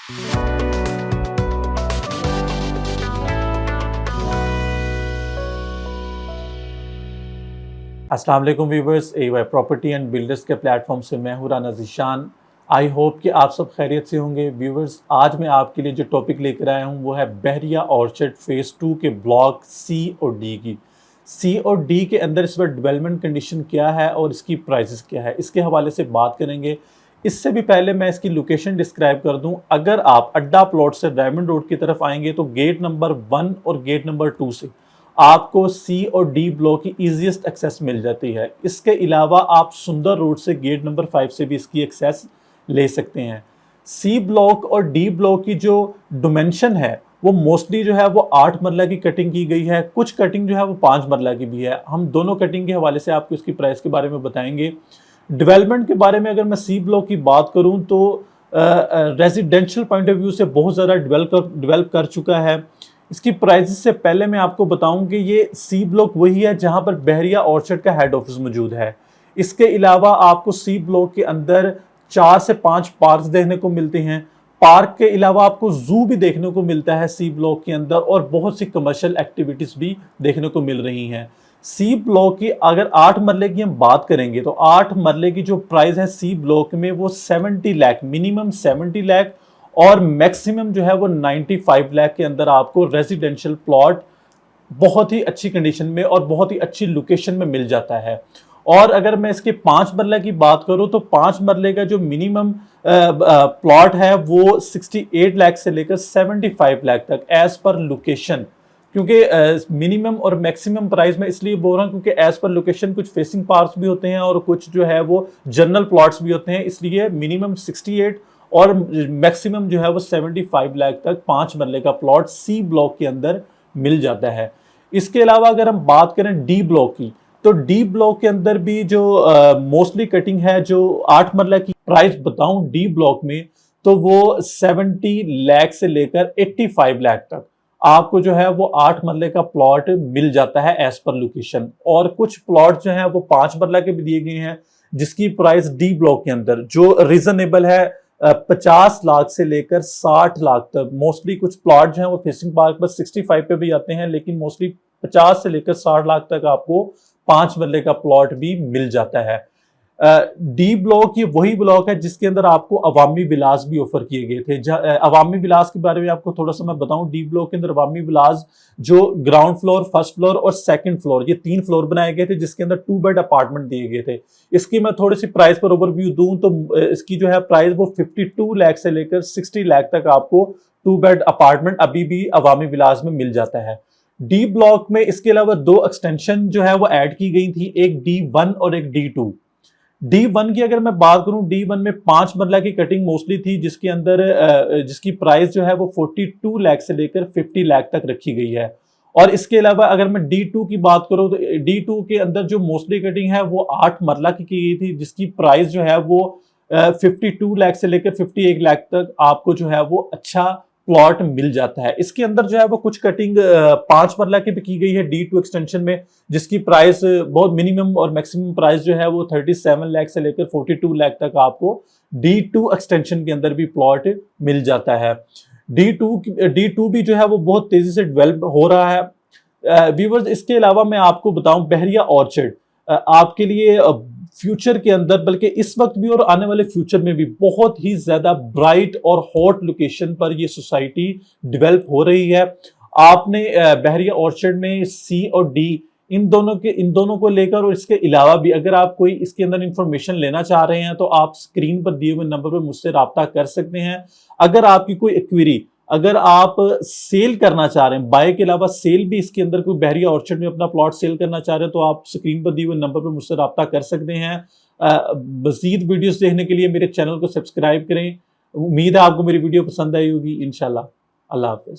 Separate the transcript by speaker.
Speaker 1: अस्सलाम वालेकुम viewers, AY property and builders के प्लेटफॉर्म से मैं हूं राना ज़ीशान। आई होप कि आप सब खैरियत से होंगे। व्यूवर्स, आज मैं आपके लिए जो टॉपिक लेकर आया हूं वो है बहरिया ऑर्चर्ड फेज़ 2 के ब्लॉक C और D की। C और D के अंदर इस वक्त डेवलपमेंट कंडीशन क्या है और इसकी प्राइसेस क्या है, इसके हवाले से बात करेंगे। इससे भी पहले मैं इसकी लोकेशन डिस्क्राइब कर दूं। अगर आप अड्डा प्लॉट से डायमंड रोड की तरफ आएंगे तो गेट नंबर 1 और गेट नंबर 2 से आपको C और D ब्लॉक की ईजीएस्ट एक्सेस मिल जाती है। इसके अलावा आप सुंदर रोड से गेट नंबर 5 से भी इसकी एक्सेस ले सकते हैं। C ब्लॉक और D ब्लॉक की जो डिमेंशन है वो मोस्टली जो है वो 8 मरला की कटिंग की गई है, कुछ कटिंग जो है वो 5 मरला की भी है। हम दोनों कटिंग के हवाले से आपको इसकी प्राइस के बारे में बताएंगे। डेवलपमेंट के बारे में अगर मैं C ब्लॉक की बात करूं तो रेजिडेंशियल पॉइंट ऑफ व्यू से बहुत ज़्यादा डेवलप कर चुका है। इसकी प्राइसेस से पहले मैं आपको बताऊं कि ये C ब्लॉक वही है जहां पर बहरिया ऑर्चर्ड का हेड ऑफिस मौजूद है। इसके अलावा आपको C ब्लॉक के अंदर 4 से 5 पार्क देखने को मिलते हैं। पार्क के अलावा आपको जू भी देखने को मिलता है C ब्लॉक के अंदर, और बहुत सी कमर्शियल एक्टिविटीज भी देखने को मिल रही हैं। C ब्लॉक की अगर 8 मरले की हम बात करेंगे तो 8 मरले की जो प्राइस है C ब्लॉक में वो 70 लाख, मिनिमम 70 लाख और मैक्सिमम जो है वो 95 लाख के अंदर आपको रेजिडेंशियल प्लॉट बहुत ही अच्छी कंडीशन में और बहुत ही अच्छी लोकेशन में मिल जाता है। और अगर मैं इसके 5 मरले की बात करूं तो 5 मरले का जो मिनिमम प्लॉट है वो 68 लाख से लेकर 75 लाख तक एज पर लोकेशन। क्योंकि मिनिमम और मैक्सिमम प्राइस में इसलिए बोल रहा हूं क्योंकि एज पर लोकेशन कुछ फेसिंग पार्क्स भी होते हैं और कुछ जो है वो जनरल प्लॉट्स भी होते हैं, इसलिए मिनिमम 68 और मैक्सिमम जो है वो 75 लाख तक 5 मरले का प्लॉट C ब्लॉक के अंदर मिल जाता है। इसके अलावा अगर हम बात करें D ब्लॉक की तो D ब्लॉक के अंदर भी जो मोस्टली कटिंग है, जो 8 मरला की प्राइस बताऊं D ब्लॉक में तो वो 70 लाख से लेकर 85 लाख तक आपको जो है वो 8 मरले का प्लॉट मिल जाता है एज पर लोकेशन। और कुछ प्लॉट जो है वो 5 मरला के भी दिए गए हैं जिसकी प्राइस D ब्लॉक के अंदर जो रीजनेबल है 50 लाख से लेकर 60 लाख तक। मोस्टली कुछ प्लॉट जो हैं वो फेसिंग पार्क पर 65 पे भी आते हैं, लेकिन मोस्टली 50 से लेकर 60 लाख तक आपको 5 मरले का प्लॉट भी मिल जाता है। D ब्लॉक ये वही ब्लॉक है जिसके अंदर आपको अवामी विलास भी ऑफर किए गए थे। अवामी विलास के बारे में आपको थोड़ा सा मैं बताऊं, D ब्लॉक के अंदर अवामी विलास जो ग्राउंड फ्लोर, फर्स्ट फ्लोर और सेकंड फ्लोर, ये 3 फ्लोर बनाए गए थे जिसके अंदर 2 बेड अपार्टमेंट दिए गए थे। इसकी मैं थोड़ी सी प्राइस पर ओवरव्यू दूं तो इसकी जो है प्राइस वो 52 लाख से लेकर 60 लाख तक आपको 2 बेड अपार्टमेंट अभी भी अवामी विलास में मिल जाता है। D ब्लॉक में इसके अलावा 2 एक्सटेंशन जो है वो ऐड की गई थी, एक D1 और एक D2। D1 की अगर मैं बात करूं, D1 में 5 मरला की कटिंग मोस्टली थी जिसके अंदर जिसकी प्राइस जो है वो 42 लाख से लेकर 50 लाख तक रखी गई है। और इसके अलावा अगर मैं D2 की बात करूं तो D2 के अंदर जो मोस्टली कटिंग है वो 8 मरला की गई थी जिसकी प्राइस जो है वो 52 लाख से लेकर 51 लाख तक आपको जो है वो अच्छा प्लॉट मिल जाता है। इसके अंदर जो है वो कुछ कटिंग 5 मरला की भी की गई है D2 एक्सटेंशन में जिसकी प्राइस बहुत मिनिमम और मैक्सिमम प्राइस जो है वो 37 लाख से लेकर 42 लाख तक आपको D2 एक्सटेंशन के अंदर भी प्लॉट मिल जाता है। D2 भी जो है वो बहुत तेजी से डेवलप हो रहा है। व्यूअर्स, इसके अलावा मैं आपको बताऊं बहरिया ऑर्चर्ड आपके लिए फ्यूचर के अंदर, बल्कि इस वक्त भी और आने वाले फ्यूचर में भी बहुत ही ज्यादा ब्राइट और हॉट लोकेशन पर ये सोसाइटी डेवलप हो रही है। आपने बहरिया ऑर्चर्ड में C और D इन दोनों को लेकर और इसके अलावा भी अगर आप कोई इसके अंदर इंफॉर्मेशन लेना चाह रहे हैं तो आप स्क्रीन पर दिए हुए नंबर पर मुझसे राब्ता कर सकते हैं। अगर आपकी कोई क्वेरी, अगर आप सेल करना चाह रहे हैं, बाय के अलावा सेल भी इसके अंदर कोई बहरिया ऑर्चर्ड में अपना प्लॉट सेल करना चाह रहे हैं तो आप स्क्रीन पर दिए हुए नंबर पर मुझसे राब्ता कर सकते हैं। मज़ीद वीडियोस देखने के लिए मेरे चैनल को सब्सक्राइब करें। उम्मीद है आपको मेरी वीडियो पसंद आई होगी। इंशाल्लाह। अल्लाह हाफ़िज़।